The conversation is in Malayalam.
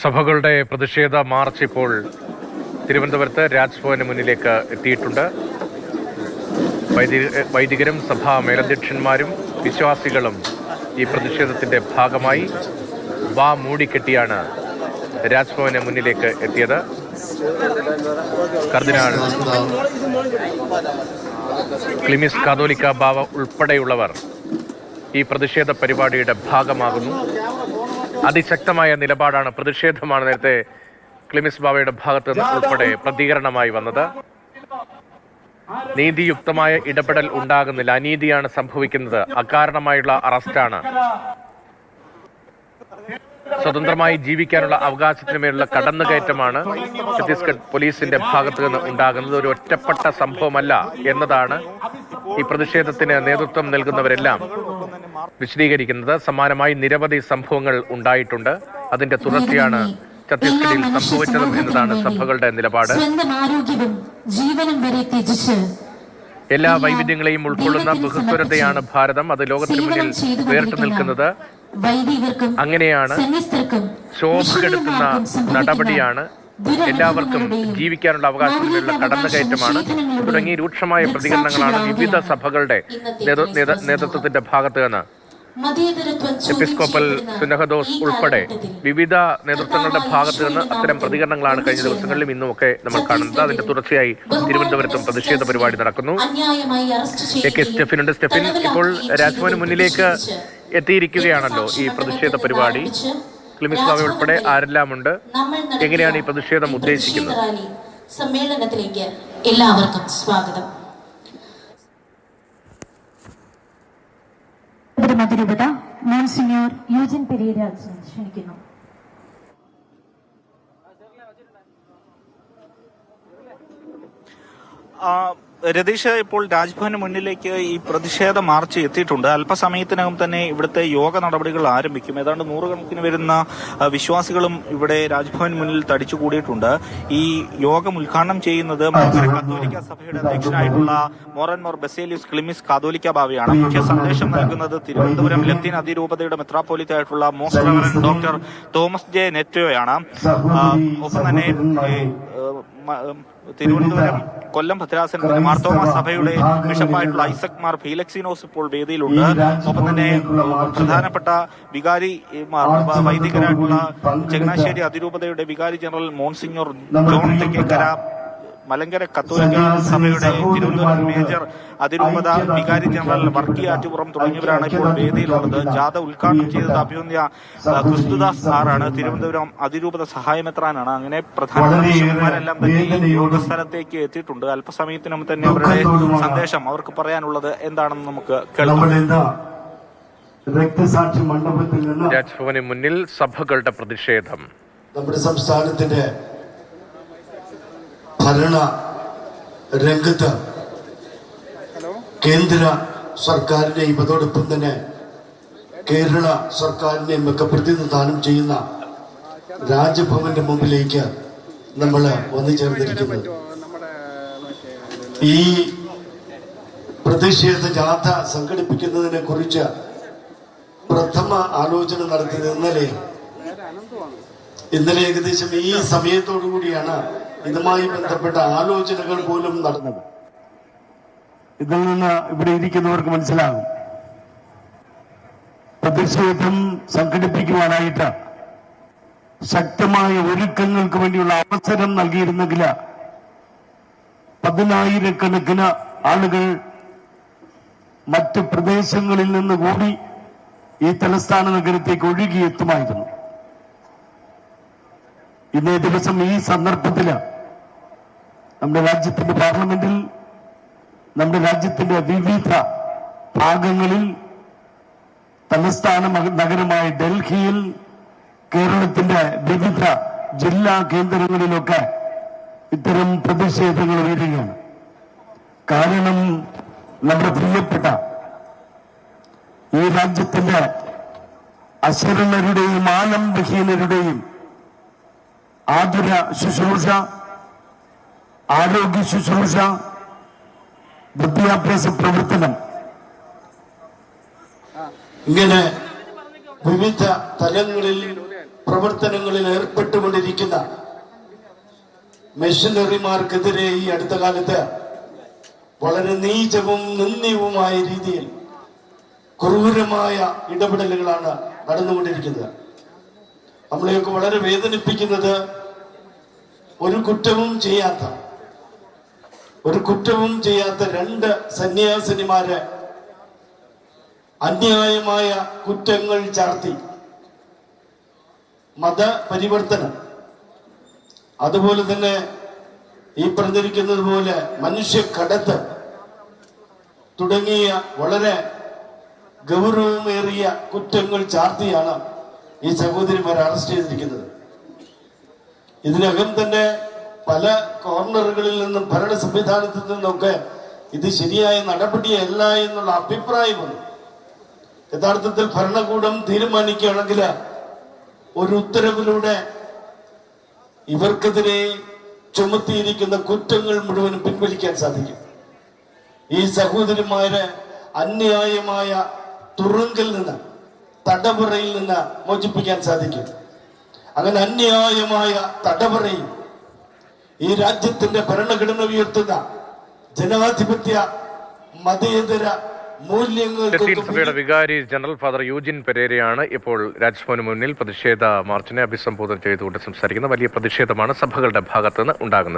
സഭകളുടെ പ്രതിഷേധ മാർച്ച് ഇപ്പോൾ തിരുവനന്തപുരത്ത് രാജ്ഭവന് മുന്നിലേക്ക് എത്തിയിട്ടുണ്ട്. വൈദികരും സഭാ മേലധ്യക്ഷന്മാരും വിശ്വാസികളും ഈ പ്രതിഷേധത്തിന്റെ ഭാഗമായി വാ മൂടിക്കെട്ടിയാണ് രാജ്ഭവന് മുന്നിലേക്ക് എത്തിയത്. കർദിനാൾ ക്ലിമിസ് കാതോലിക്ക ബാവ ഉൾപ്പെടെയുള്ളവർ ഈ പ്രതിഷേധ പരിപാടിയുടെ ഭാഗമാകുന്നു. അതിശക്തമായ നിലപാടാണ്, പ്രതിഷേധമാണ് നേരത്തെ ക്ലിമിസ് ബാവയുടെ ഭാഗത്ത് നിന്ന് ഉൾപ്പെടെ പ്രതികരണമായി വന്നത്. നീതിയുക്തമായ ഇടപെടൽ ഉണ്ടാകുന്നില്ല, അനീതിയാണ് സംഭവിക്കുന്നത്, അകാരണമായുള്ള അറസ്റ്റാണ്, സ്വതന്ത്രമായി ജീവിക്കാനുള്ള അവകാശത്തിന് മേലുള്ള കടന്നുകയറ്റമാണ് ഛത്തീസ്ഗഡ് പോലീസിന്റെ ഭാഗത്ത് നിന്ന് ഉണ്ടാകുന്നത്. ഒരു ഒറ്റപ്പെട്ട സംഭവമല്ല എന്നതാണ് ഈ പ്രതിഷേധത്തിന് നേതൃത്വം നൽകുന്നവരെല്ലാം വിശദീകരിക്കുന്നത്. സമാനമായി നിരവധി സംഭവങ്ങൾ ഉണ്ടായിട്ടുണ്ട്. അതിന്റെ തുടർച്ചയാണ് ഛത്തീസ്ഗഡിൽ സംഭവിച്ചതും എന്നതാണ് സഭകളുടെ നിലപാട്. എല്ലാ വൈവിധ്യങ്ങളെയും ഉൾക്കൊള്ളുന്ന ബഹുസ്വരതയാണ് ഭാരതം. അത് ലോകത്തിന് മുന്നിൽ വേറിട്ട് നിൽക്കുന്നത്. അങ്ങനെയാണ്, ശോഭകെടുത്തുന്ന നടപടിയാണ്, എല്ലാവർക്കും ജീവിക്കാനുള്ള അവകാശത്തിനുള്ള കടന്നുകയറ്റമാണ് തുടങ്ങി രൂക്ഷമായ പ്രതികരണങ്ങളാണ് വിവിധ സഭകളുടെ നേതൃത്വത്തിന്റെ ഭാഗത്ത് നിന്ന്. എപ്പിസ്കോപ്പൽ സുനഹദോസ് ഉൾപ്പെടെ വിവിധ നേതൃത്വങ്ങളുടെ ഭാഗത്ത് നിന്ന് അത്തരം പ്രതികരണങ്ങളാണ് കഴിഞ്ഞ ദിവസങ്ങളിലും ഇന്നുമൊക്കെ നമ്മൾ കാണുന്നത്. അതിന്റെ തുടർച്ചയായി തിരുവനന്തപുരത്തും പ്രതിഷേധ പരിപാടി നടക്കുന്നു. AK സ്റ്റെഫിനുണ്ട്. സ്റ്റെഫിൻ, ഇപ്പോൾ രാജ്ഭവന് മുന്നിലേക്ക് എത്തിയിരിക്കുകയാണല്ലോ ഈ പ്രതിഷേധ പരിപാടി. ക്ലിമിസ് ബാവ ഉൾപ്പെടെ ആരെല്ലാം ഉണ്ട്? എങ്ങനെയാണ് ഈ പ്രതിഷേധം ഉദ്ദേശിക്കുന്നത്? സമ്മേളനത്തിലേക്ക് എല്ലാവർക്കും സ്വാഗതം. അതിരൂപത മോൺസിഞ്ഞോർ യൂജിൻ പെരേര ക്ഷണിക്കുന്നു. രതീഷ്, ഇപ്പോൾ രാജ്ഭവന് മുന്നിലേക്ക് ഈ പ്രതിഷേധ മാർച്ച് എത്തിയിട്ടുണ്ട്. അല്പസമയത്തിനകം തന്നെ ഇവിടുത്തെ യോഗ നടപടികൾ ആരംഭിക്കും. ഏതാണ്ട് 100 കണക്കിന് വരുന്ന വിശ്വാസികളും ഇവിടെ രാജ്ഭവന് മുന്നിൽ തടിച്ചുകൂടിയിട്ടുണ്ട്. ഈ യോഗം ഉദ്ഘാടനം ചെയ്യുന്നത് മലങ്കര കത്തോലിക്ക സഭയുടെ അധ്യക്ഷനായിട്ടുള്ള മോർ ബസേലിയസ് ക്ലിമിസ് കാതോലിക്ക ബാവയാണ്. മുഖ്യ സന്ദേശം നൽകുന്നത് തിരുവനന്തപുരം ലത്തീൻ അതിരൂപതയുടെ മെത്രാപ്പോലിത്തായിട്ടുള്ള most reverend doctor Thomas J നെറ്റോയാണ്. ഒപ്പം തന്നെ തിരുവനന്തപുരം കൊല്ലം ഭദ്രാസനത്തിന്റെ മാർത്തോമാ സഭയുടെ ബിഷപ്പായിട്ടുള്ള ഐസക് മാർ ഫീലക്സിനോസ് ഇപ്പോൾ വേദിയിലുണ്ട്. ഒപ്പം തന്നെ പ്രധാനപ്പെട്ട വൈദികരായിട്ടുള്ള ചങ്ങനാശ്ശേരി അതിരൂപതയുടെ വികാരി general monsignor John Thekkekara, Malankara കത്തോലിക്ക സഭയുടെ തിരുവനന്തപുരം മേജർ അതിരൂപത വികാരി ജനറൽ വർക്കി ആറ്റുപുറം തുടങ്ങിയവരാണ് ഇപ്പോൾ വേദിയിലുള്ളത്. ജാഥ ഉദ്ഘാടനം ചെയ്തത് അഭിവന്യ ക്രിസ്തുദാസ് സാറാണ്, തിരുവനന്തപുരം അതിരൂപത സഹായമെത്രാനാണ്. അങ്ങനെ പ്രധാനമന്ത്രിമാരെല്ലാം തന്നെ ഈ യോഗസ്ഥലത്തേക്ക് എത്തിയിട്ടുണ്ട്. അല്പസമയത്തിനും തന്നെ അവരുടെ സന്ദേശം, അവർക്ക് പറയാനുള്ളത് എന്താണെന്ന് നമുക്ക് കേൾക്കാം. രാജ്ഭവന് മുന്നിൽ സഭകളുടെ പ്രതിഷേധം. നമ്മുടെ സംസ്ഥാനത്തിന്റെ ഭരണ രംഗത്ത് കേന്ദ്ര സർക്കാരിനെയും അതോടൊപ്പം തന്നെ കേരള സർക്കാരിനെയും ഒക്കെ പ്രതിനിധാനം ചെയ്യുന്ന രാജ്ഭവന്റെ മുമ്പിലേക്ക് നമ്മൾ വന്നു ചേർന്നിരിക്കുന്നത്. ഈ പ്രതിഷേധ ജാഥ സംഘടിപ്പിക്കുന്നതിനെ കുറിച്ച് പ്രഥമ ആലോചന നടത്തിയത് ഇന്നലെ ഏകദേശം ഈ സമയത്തോടു കൂടിയാണ് ഇതുമായി ബന്ധപ്പെട്ട ആലോചനകൾ പോലും നടന്നത്. ഇതിൽ നിന്ന് ഇവിടെ ഇരിക്കുന്നവർക്ക് മനസ്സിലാകും, പ്രതിഷേധം സംഘടിപ്പിക്കുവാനായിട്ട് ശക്തമായ ഒരുക്കങ്ങൾക്ക് വേണ്ടിയുള്ള അവസരം നൽകിയിരുന്നെങ്കിൽ 10,000-കണക്കിന് ആളുകൾ മറ്റ് പ്രദേശങ്ങളിൽ നിന്ന് കൂടി ഈ തലസ്ഥാന നഗരത്തേക്ക് ഒഴുകിയെത്തുമായിരുന്നു. ഇന്നേ ദിവസം ഈ സന്ദർഭത്തില് നമ്മുടെ രാജ്യത്തിന്റെ പാർലമെന്റിൽ, നമ്മുടെ രാജ്യത്തിന്റെ വിവിധ ഭാഗങ്ങളിൽ, തലസ്ഥാന നഗരമായ ഡൽഹിയിൽ, കേരളത്തിന്റെ വിവിധ ജില്ലാ കേന്ദ്രങ്ങളിലൊക്കെ ഇത്തരം പ്രതിഷേധങ്ങൾ ഉയരുകയാണ്. കാരണം നമ്മുടെ പ്രിയപ്പെട്ട ഈ രാജ്യത്തിന്റെ അശരണരുടെയും ആലംബഹീനരുടെയും ആതുര ശുശ്രൂഷ, ആരോഗ്യ ശുശ്രൂഷ, വിദ്യാഭ്യാസ പ്രവർത്തനം, ഇങ്ങനെ വിവിധ തലങ്ങളിൽ പ്രവർത്തനങ്ങളിൽ ഏർപ്പെട്ടുകൊണ്ടിരിക്കുന്ന മെഷീനറിമാർക്കെതിരെ ഈ അടുത്ത കാലത്ത് വളരെ നീചവും നിന്ദ്യവുമായ രീതിയിൽ ക്രൂരമായ ഇടപെടലുകളാണ് നടന്നുകൊണ്ടിരിക്കുന്നത്. നമ്മളെയൊക്കെ വളരെ വേദനിപ്പിക്കുന്നത് ഒരു കുറ്റവും ചെയ്യാത്ത രണ്ട് സന്യാസിനിമാരെ അന്യായമായ കുറ്റങ്ങൾ ചാർത്തി മതപരിവർത്തനം, അതുപോലെ തന്നെ ഈ പറഞ്ഞിരിക്കുന്നത് പോലെ മനുഷ്യക്കടത്ത് തുടങ്ങിയ വളരെ ഗൗരവമേറിയ കുറ്റങ്ങൾ ചാർത്തിയാണ് ഈ സഹോദരിമാരെ അറസ്റ്റ് ചെയ്തിരിക്കുന്നത്. ഇതിനകം തന്നെ പല കോർണറുകളിൽ നിന്നും ഭരണ സംവിധാനത്തിൽ നിന്നൊക്കെ ഇത് ശരിയായ നടപടിയല്ല എന്നുള്ള അഭിപ്രായമുണ്ട്. യഥാർത്ഥത്തിൽ ഭരണകൂടം തീരുമാനിക്കുകയാണെങ്കിൽ ഒരു ഉത്തരവിലൂടെ ഇവർക്കെതിരെ ചുമത്തിയിരിക്കുന്ന കുറ്റങ്ങൾ മുഴുവനും പിൻവലിക്കാൻ സാധിക്കും. ഈ സഹോദരിമാരെ അന്യായമായ തുറുങ്കിൽ നിന്ന്, തടവറയിൽ നിന്ന് മോചിപ്പിക്കാൻ സാധിക്കും. അങ്ങനെ അന്യായമായ തടവറയിൽ ഈ രാജ്യത്തിന്റെ ഭരണഘടന ഉയർത്തുന്ന ജനാധിപത്യ മതേതര ലത്തീൻ സഭയുടെ വികാരി ജനറൽ ഫാദർ യൂജിൻ പെരേരയാണ് ഇപ്പോൾ രാജ്ഭവന് മുന്നിൽ പ്രതിഷേധ മാർച്ചിനെ അഭിസംബോധന ചെയ്തുകൊണ്ട് സംസാരിക്കുന്നത്. വലിയ പ്രതിഷേധമാണ് സഭകളുടെ ഭാഗത്തുനിന്ന് ഉണ്ടാകുന്നത്.